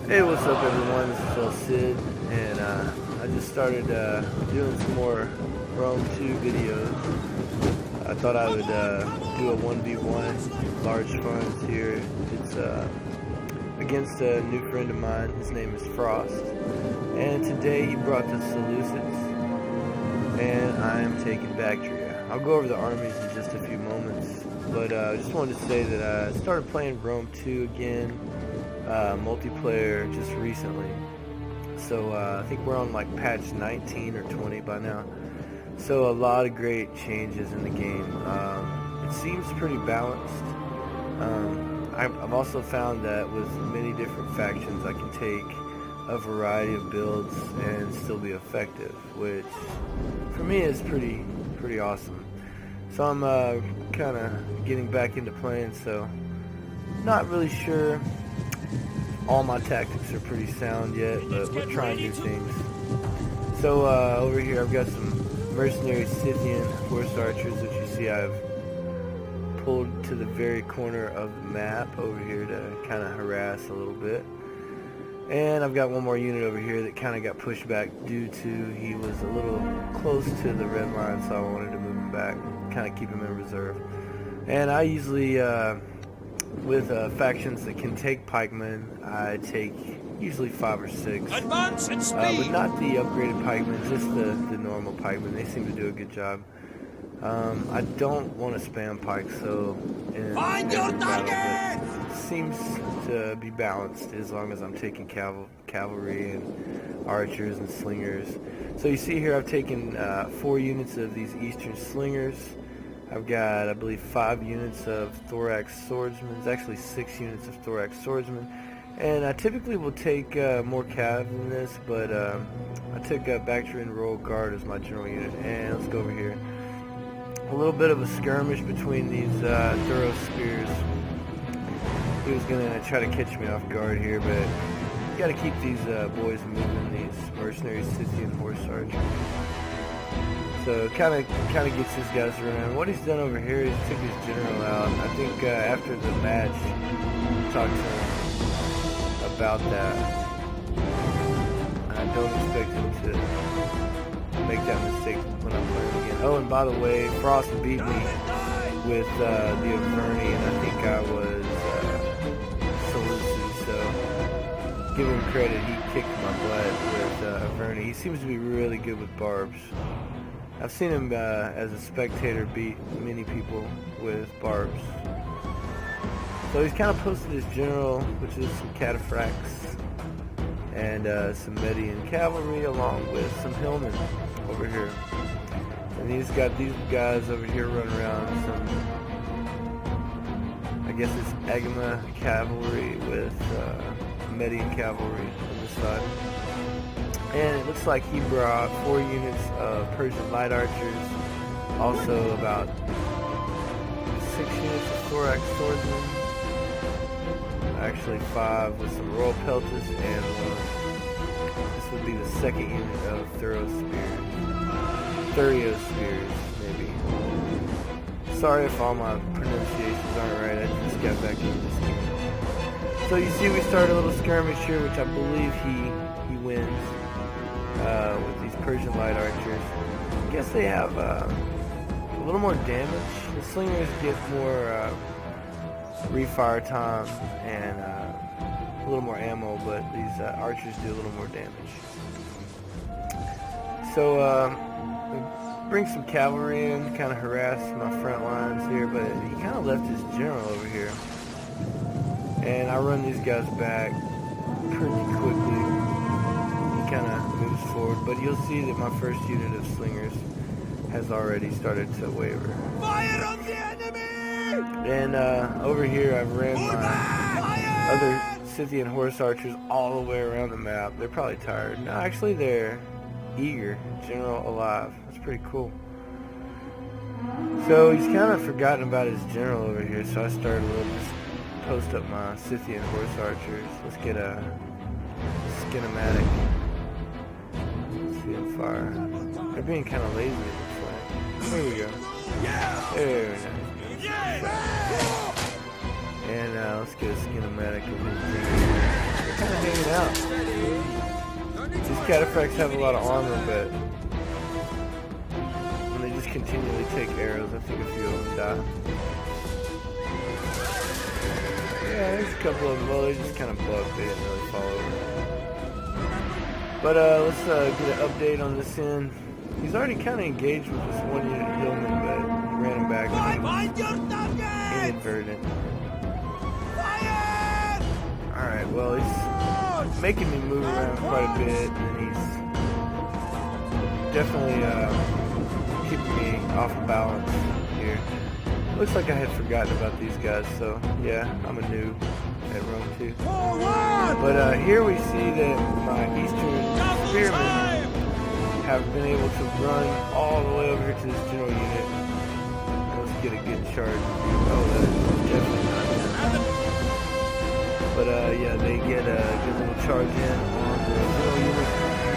Hey, what's up everyone, this is ElCid, and I just started doing some more Rome 2 videos. I thought I would do a 1v1 large funds here. It's against a new friend of mine. His name is Frost, and today he brought the seleucids, and I am taking Baktria. I'll go over the armies in just a few moments, but I just wanted to say that I started playing Rome 2 again. Multiplayer just recently, so I think we're on like patch 19 or 20 by now, so a lot of great changes in the game. It seems pretty balanced. I've also found that with many different factions I can take a variety of builds and still be effective, which for me is pretty awesome. So I'm kind of getting back into playing, so not really sure all my tactics are pretty sound yet, but we're trying new things. So over here I've got some mercenary Scythian horse archers that you see I've pulled to the very corner of the map over here to kind of harass a little bit. And I've got one more unit over here that kind of got pushed back due to he was a little close to the red line, so I wanted to move him back, kind of keep him in reserve. And I usually with factions that can take pikemen, I take usually 5 or 6. Advance and speed! But not the upgraded pikemen, just the normal pikemen. They seem to do a good job. I don't want to spam pikes, so Find your target! It seems to be balanced as long as I'm taking cavalry and archers and slingers. So you see here I've taken 4 units of these eastern slingers. I've got, I believe, 5 units of thorax swordsmen. It's actually 6 units of thorax swordsmen. And I typically will take more cav than this, but I took Bactrian Royal Guard as my general unit. And let's go over here. A little bit of a skirmish between these thorough spears. He was going to try to catch me off guard here, but you got to keep these boys moving, these mercenary Scythian horse archers. So kind of gets his guys around. What he's done over here is took his general out. I think after the match, I talked to him about that. I don't expect him to make that mistake when I'm playing again. Oh, and by the way, Frost beat me with the Averni, and I think I was seleucids. So give him credit, he kicked my butt with Averni. He seems to be really good with barbs. I've seen him as a spectator beat many people with barbs. So he's kind of posted his general, which is some cataphracts and some Median cavalry along with some hillmen over here. And he's got these guys over here running around some, I guess it's Agama cavalry with Median cavalry on this side. And it looks like he brought 4 units of Persian light archers, also about 6 units of thorax swordsmen, actually 5 with some royal peltas, and this would be the 2nd unit of Thurio spears, maybe. Sorry if all my pronunciations aren't right, I just got back into this game. So you see we started a little skirmish here, which I believe he wins. With these Persian light archers. I guess they have a little more damage. The slingers get more refire time and a little more ammo, but these archers do a little more damage. So bring some cavalry in, kind of harass my front lines here, but he kind of left his general over here. And I run these guys back pretty quickly. Kind of moves forward, but you'll see that my first unit of slingers has already started to waver. Fire on the enemy! And over here I've ran my other Scythian horse archers all the way around the map. They're probably tired. No, actually they're eager. General alive. That's pretty cool. So he's kind of forgotten about his general over here, so I started a little just post up my Scythian horse archers. Let's get a schematic. Fire. They're being kind of lazy, it looks like. There we go. Very nice. And let's get a schematic of his thing. They're kind of hanging out. These cataphracts have a lot of armor, but when they just continually take arrows, I think a few of them die. Yeah, there's a couple of them. Well, they just kind of bugged. They didn't really fall over. But let's get an update on this end. He's already kind of engaged with this one unit hillman, but he ran him back. Find your target! Inadvertent. Fire! Alright, well, he's making me move around quite a bit, and he's definitely keeping me off balance here. Looks like I had forgotten about these guys, so yeah, I'm a noob at Rome 2. But here we see that my eastern spearmen have been able to run all the way over here to this general unit. Let's get a good charge. Oh, that is definitely not good. But yeah, they get a good little charge in on the general unit.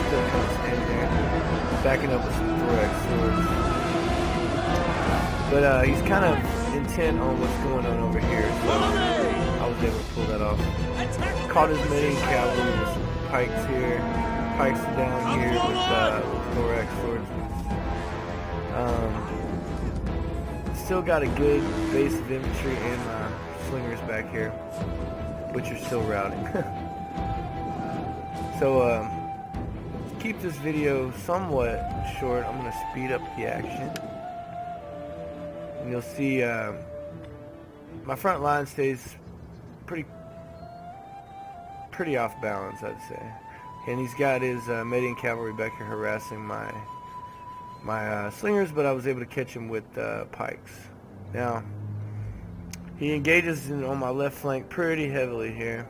Still kind of standing there, backing up with some thorax swords. But he's kind of intent on what's going on over here, so I was able to pull that off. Caught his main cavalry with some pikes here. Pikes down here with thorax swordsmen. Still got a good base of infantry and slingers back here, which are still routing. So to keep this video somewhat short, I'm going to speed up the action. And you'll see my front line stays pretty off balance, I'd say. And he's got his Median cavalry back here harassing my slingers, but I was able to catch him with pikes. Now, he engages on my left flank pretty heavily here.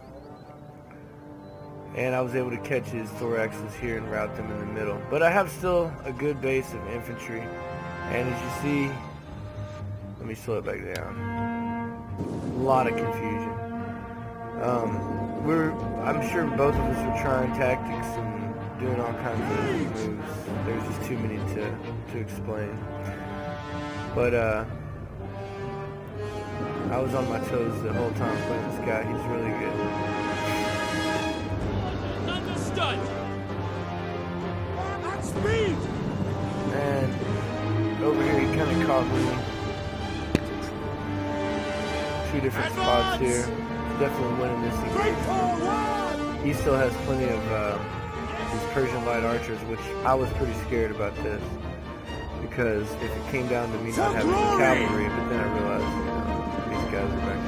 And I was able to catch his thoraxes here and route them in the middle. But I have still a good base of infantry. And as you see, let me slow it back down. A lot of confusion. I'm sure both of us were trying tactics and doing all kinds of moves. There's just too many to explain. But I was on my toes the whole time playing this guy. He's really good. Understood. On speed. And over here he kind of caught me. Two different spots here. Definitely winning this engagement. He still has plenty of these Persian light archers, which I was pretty scared about this, because if it came down to me not having cavalry, but then I realized, you know, these guys are back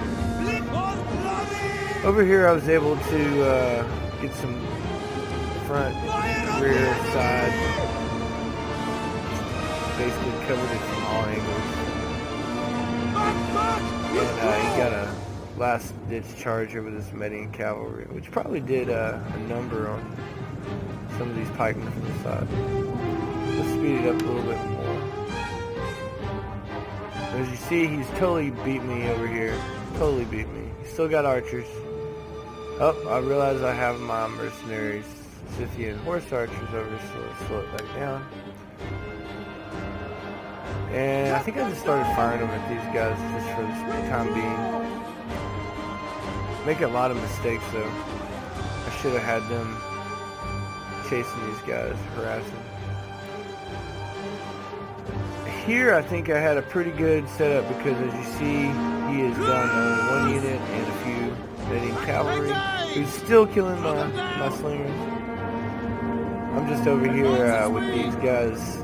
here. Over here I was able to get some front, rear, side, basically covered it from all angles. And he got a last ditch charge over this Median cavalry, which probably did a number on some of these pikemen from the side. Let's speed it up a little bit more. As you see, he's totally beat me over here. Totally beat me. He's still got archers. Oh, I realize I have my mercenaries, Scythian horse archers over, so let's slow it back down. And I think I just started firing them at these guys just for the time being. Make a lot of mistakes though. I should have had them chasing these guys, harassing. Here I think I had a pretty good setup, because as you see, he is down to one unit and a few Median cavalry, who's still killing my slingers. I'm just over here with these guys,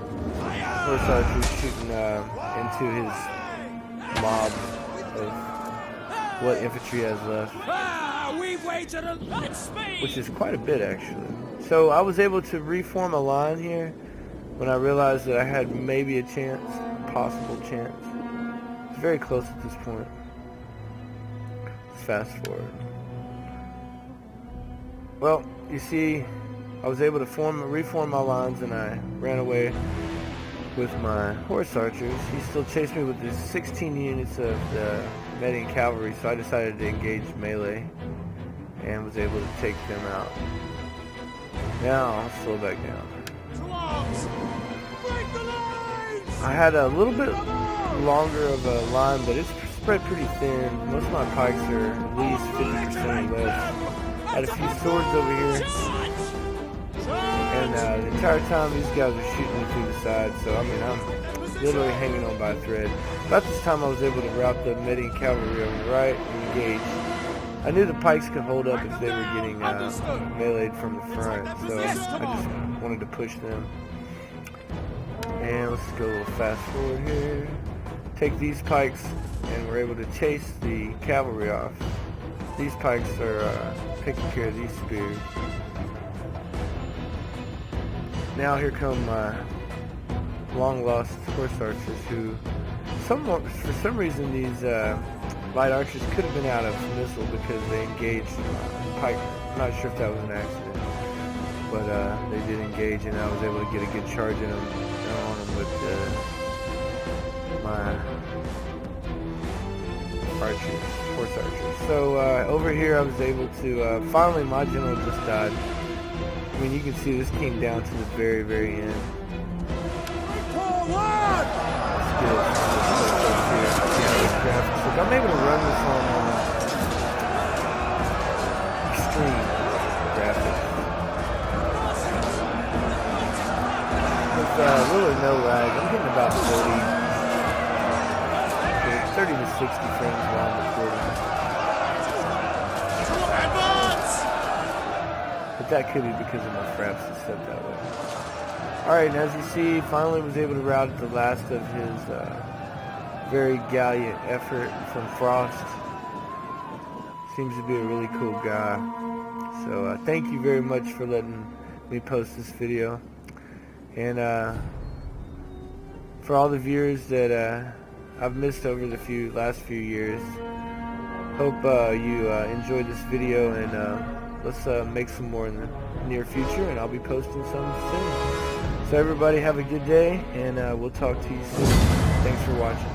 horse archers, shooting into his mob of what infantry has left, which is quite a bit actually. So I was able to reform a line here when I realized that I had maybe a chance, possible chance. It's very close at this point. Let's fast forward. Well, you see, I was able to reform my lines, and I ran away with my horse archers. He still chased me with his 16 units of the Median cavalry, so I decided to engage melee and was able to take them out. Now I'll slow back down. I had a little bit longer of a line, but it's spread pretty thin. Most of my pikes are at least 50% less. Had a few swords over here. And the entire time these guys were shooting me through the side. So, I mean, I'm literally hanging on by a thread. About this time I was able to route the Median cavalry over the right and engage. I knew the pikes could hold up if they were getting meleeed from the front. So I just wanted to push them. And let's go a little fast forward here. Take these pikes and we're able to chase the cavalry off. These pikes are taking care of these spears. Now here come long lost horse archers who, for some reason these light archers could have been out of missile because they engaged pike. I'm not sure if that was an accident, but they did engage and I was able to get a good charge in them, on them with my archers, horse archers. So over here I was able to, finally my general just died. I mean, you can see this came down to the very, very end. I'm able to run this on extreme graphics. With really no lag. I'm getting about 30 to 60 frames while I'm recording. But that could be because of my fraps is set that way. Alright, and as you see, finally was able to rout the last of his very gallant effort from Frost. Seems to be a really cool guy. So thank you very much for letting me post this video. And for all the viewers that I've missed over the last few years, hope you enjoyed this video, and let's make some more in the near future, and I'll be posting some soon. So everybody have a good day, and we'll talk to you soon. Thanks for watching.